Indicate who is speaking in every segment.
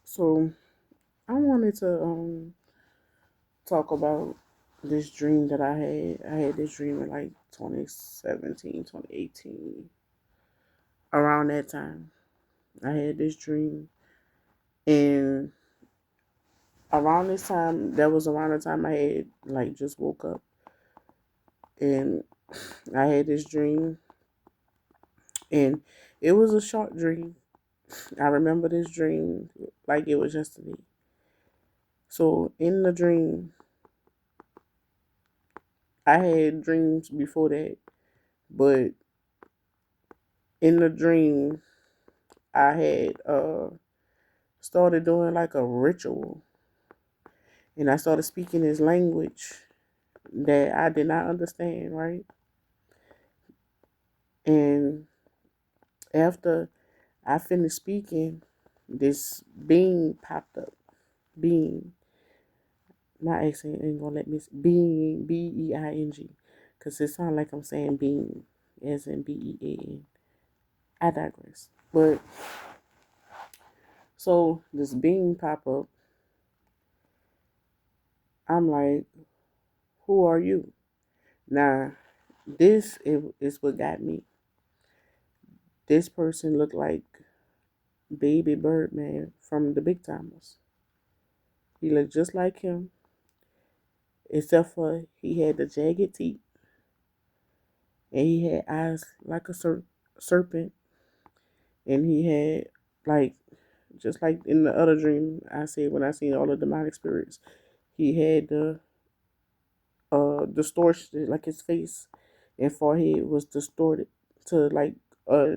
Speaker 1: So I wanted to talk about this dream that I had. I had this dream in like 2017, 2018. Around that time, I had this dream, and around this time, that was around the time I had like just woke up, and I had this dream, and it was a short dream. I remember this dream like it was yesterday. So in the dream, I had dreams before that, but in the dream, I had started doing like a ritual, and I started speaking this language that I did not understand, right? And after I finished speaking, this being popped up. Being, my accent ain't gonna let me being Being, because it sounds like I'm saying being as in Bean. I digress. But so this being pop up, I'm like, who are you? Now, is what got me. This person looked like Baby Birdman from the Big Timers. He looked just like him, except for he had the jagged teeth and he had eyes like a serpent, and he had like just like in the other dream I said when I seen all the demonic spirits, he had the distortion like his face and forehead was distorted to like uh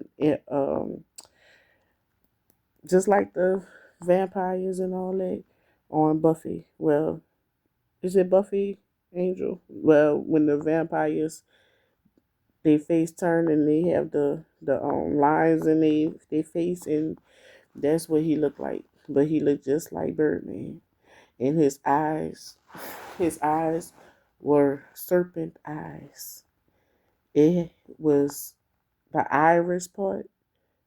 Speaker 1: just like the vampires and all that on Buffy. Well, is it Buffy Angel? Well, when the vampires they face turn and they have the lines in they face, and that's what he looked like. But he looked just like Birdman, and his eyes were serpent eyes. It was the iris part.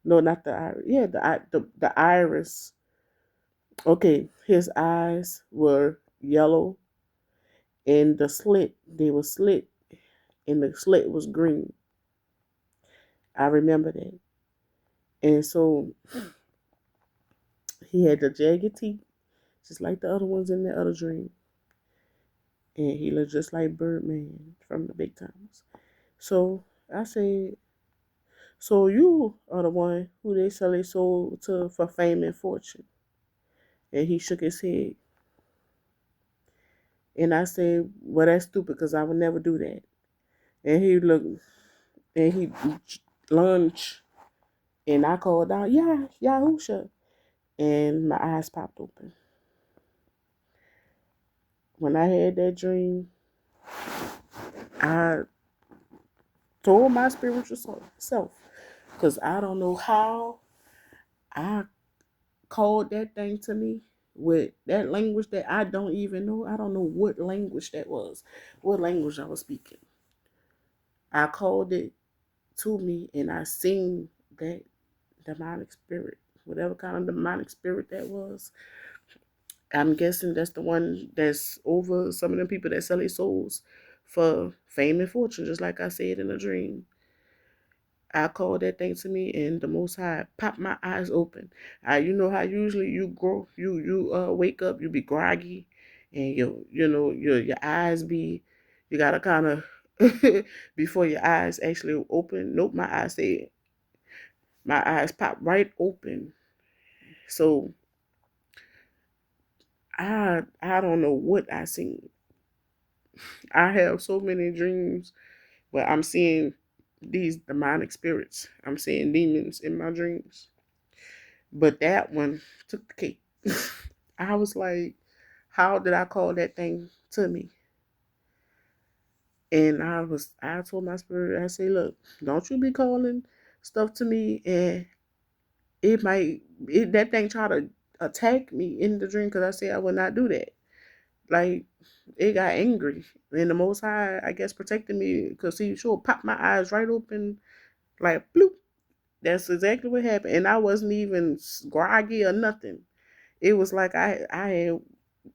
Speaker 1: No, not the iris. Yeah, the iris. Okay, his eyes were yellow, and they were slit, and the slit was green. I remember that. And so he had the jagged teeth, just like the other ones in the other dream. And he looked just like Birdman from the Big Times. So I said, so you are the one who they sell their soul to for fame and fortune. And he shook his head. And I said, well, that's stupid because I would never do that. And he looked, and he lunged, and I called out, yeah, Yahusha. And my eyes popped open. When I had that dream, I told my spiritual self, because I don't know how I called that thing to me with that language that I don't even know. I don't know what language that was, what language I was speaking. I called it to me and I seen that demonic spirit, whatever kind of demonic spirit that was. I'm guessing that's the one that's over some of them people that sell their souls for fame and fortune, just like I said in a dream. I called that thing to me, and the Most High popped my eyes open. You know how usually you grow, you wake up, you be groggy, and your eyes be, you gotta kind of before your eyes actually open. Nope, my eyes popped right open. So I don't know what I seen. I have so many dreams where I'm seeing these demonic spirits. I'm seeing demons in my dreams. But that one took the cake. I was like, how did I call that thing to me? And I told my spirit, I say, look, don't you be calling stuff to me, and that thing try to attack me in the dream, because I say I would not do that. Like, it got angry. And the Most High, I guess, protected me, because he sure popped my eyes right open, like, bloop. That's exactly what happened. And I wasn't even groggy or nothing. it was like I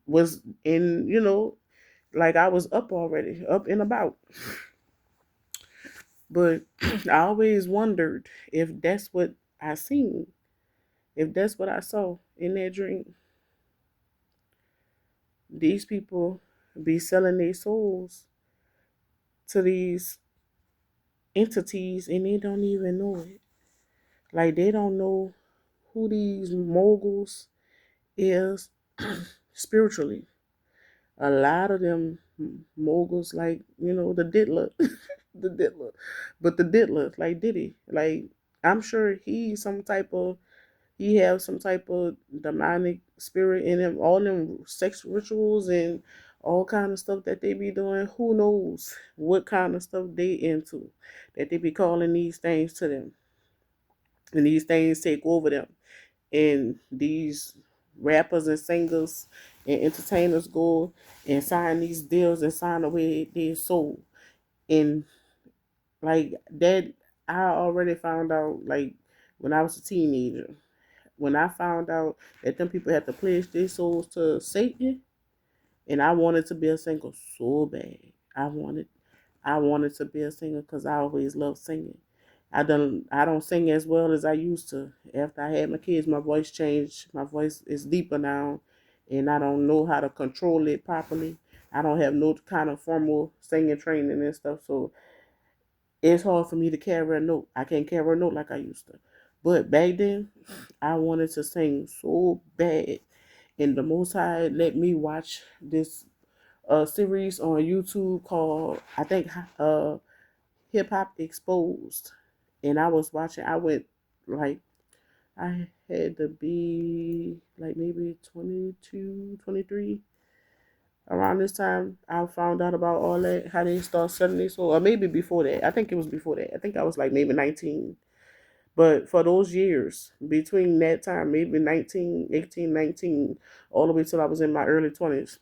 Speaker 1: was in, like I was up already, up and about. But I always wondered if that's what I seen, if that's what I saw in that dream. These people be selling their souls to these entities and they don't even know it. Like they don't know who these moguls is spiritually. A lot of them moguls, like, the diddler, the diddler, but the diddler, like Diddy, like I'm sure he have some type of demonic spirit in him. All them sex rituals and all kind of stuff that they be doing. Who knows what kind of stuff they into, that they be calling these things to them, and these things take over them, and these rappers and singers and entertainers go and sign these deals and sign away their soul. And like that, I already found out, like, when I was a teenager. When I found out that them people had to pledge their souls to Satan, and I wanted to be a singer so bad. I wanted to be a singer because I always loved singing. I don't sing as well as I used to. After I had my kids, my voice changed. My voice is deeper now, and I don't know how to control it properly. I don't have no kind of formal singing training and stuff, so it's hard for me to carry a note. I can't carry a note like I used to. But back then, I wanted to sing so bad, and the Most High let me watch this series on YouTube called, I think, Hip Hop Exposed. And I was watching. I went, like, I had to be like maybe 22, 23. Around this time, I found out about all that, how they start selling their soul, or maybe before that. I think it was before that. I think I was like maybe 19. But for those years, between that time, maybe 19, 18, 19, all the way till I was in my early 20s,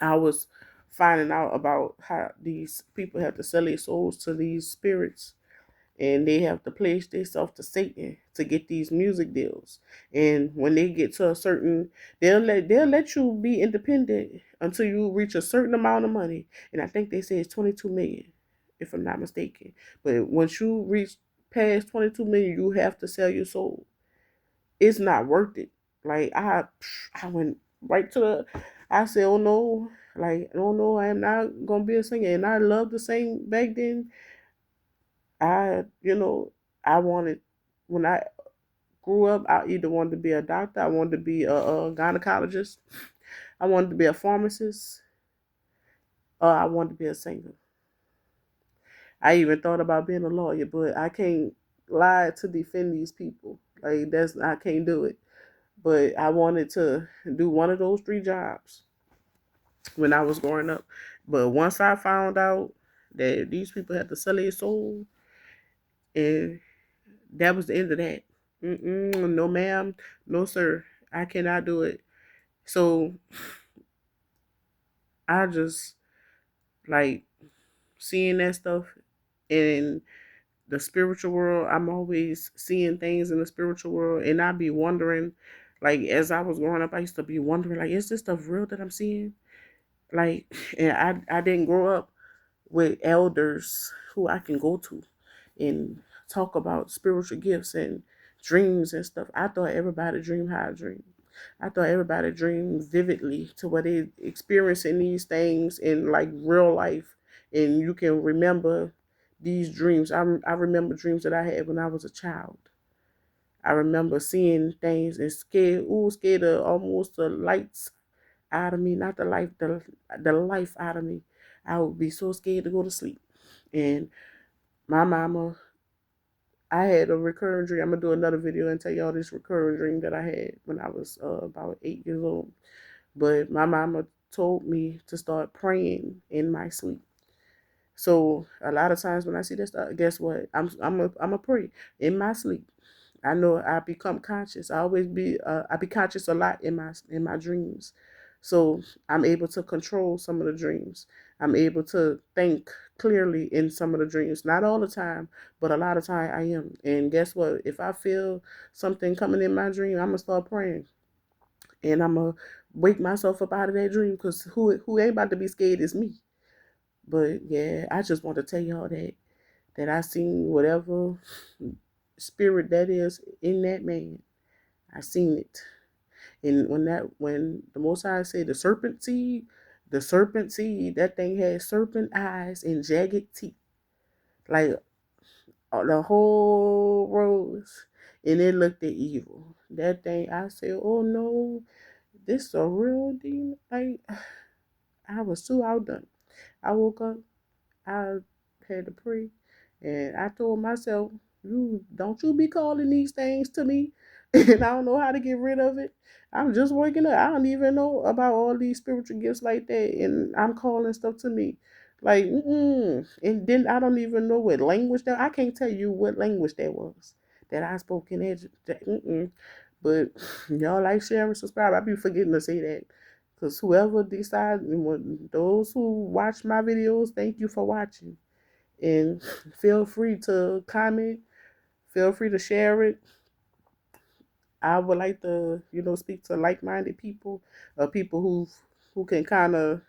Speaker 1: I was finding out about how these people have to sell their souls to these spirits, and they have to pledge themselves to Satan to get these music deals. And when they get to a certain, they'll let you be independent until you reach a certain amount of money. And I think they say it's 22 million, if I'm not mistaken. But once you reach past 22 million, you have to sell your soul. It's not worth it. Like I went right to the. I said, oh no, like, oh no, I am not gonna be a singer. And I loved to sing back then. I, I wanted, when I grew up, I either wanted to be a doctor, I wanted to be a gynecologist, I wanted to be a pharmacist, or I wanted to be a singer. I even thought about being a lawyer, but I can't lie to defend these people. Like, I can't do it. But I wanted to do one of those three jobs when I was growing up. But once I found out that these people had to sell their soul, and that was the end of that. No, ma'am. No, sir. I cannot do it. So I just, like, seeing that stuff in the spiritual world. I'm always seeing things in the spiritual world, and I be wondering, like, as I was growing up, I used to be wondering, like, is this stuff real that I'm seeing? Like, and I didn't grow up with elders who I can go to and talk about spiritual gifts and dreams and stuff. I thought everybody dreamed how I dream. I thought everybody dreamed vividly to where they experiencing these things in, like, real life, and you can remember these dreams. I remember dreams that I had when I was a child. I remember seeing things and scared of almost the lights out of me, not the life out of me. I would be so scared to go to sleep. And my mama, I had a recurring dream. I'm gonna do another video and tell y'all this recurring dream that I had when I was about 8 years old. But my mama told me to start praying in my sleep. So a lot of times when I see this stuff, guess what? I'm a pray in my sleep. I know I become conscious. I be conscious a lot in my dreams. So I'm able to control some of the dreams. I'm able to think clearly in some of the dreams. Not all the time, but a lot of time I am. And guess what? If I feel something coming in my dream, I'm gonna start praying. and I'm gonna wake myself up out of that dream, because who ain't about to be scared is me. But yeah, I just want to tell y'all that I seen whatever spirit that is in that man. I seen it. And when the Most High said the serpent seed, that thing had serpent eyes and jagged teeth, like the whole rose, and it looked at evil. That thing, I said, oh no, this a real demon. Like, I was too outdone. I woke up, I had to pray, and I told myself, "You don't you be calling these things to me, and I don't know how to get rid of it. I'm just waking up. I don't even know about all these spiritual gifts like that, and I'm calling stuff to me, like, and then I don't even know what language that I can't tell you what language that was that I spoke in that. But y'all like, share, and subscribe. I be forgetting to say that. Because whoever decides, those who watch my videos, thank you for watching. And feel free to comment, feel free to share it. I would like to, speak to like-minded people, people who can kind of,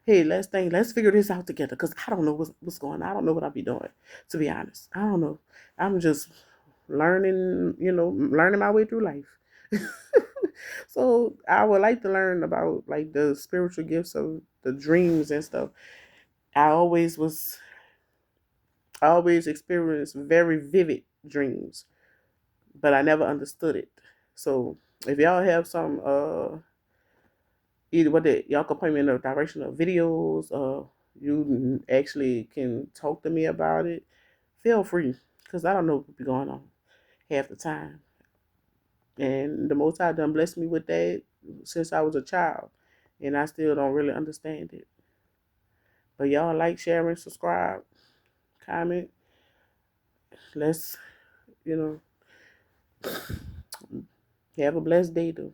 Speaker 1: hey, let's figure this out together. Because I don't know what's going on. I don't know what I'll be doing, to be honest. I don't know. I'm just learning my way through life. So I would like to learn about like the spiritual gifts of the dreams and stuff. I always experienced very vivid dreams, but I never understood it. So if y'all have some either y'all can point me in the direction of videos, you actually can talk to me about it, feel free, because I don't know what be going on half the time. And the Most High done blessed me with that since I was a child, and I still don't really understand it. But y'all like, share, and subscribe, comment. Let's, you know, have a blessed day, though.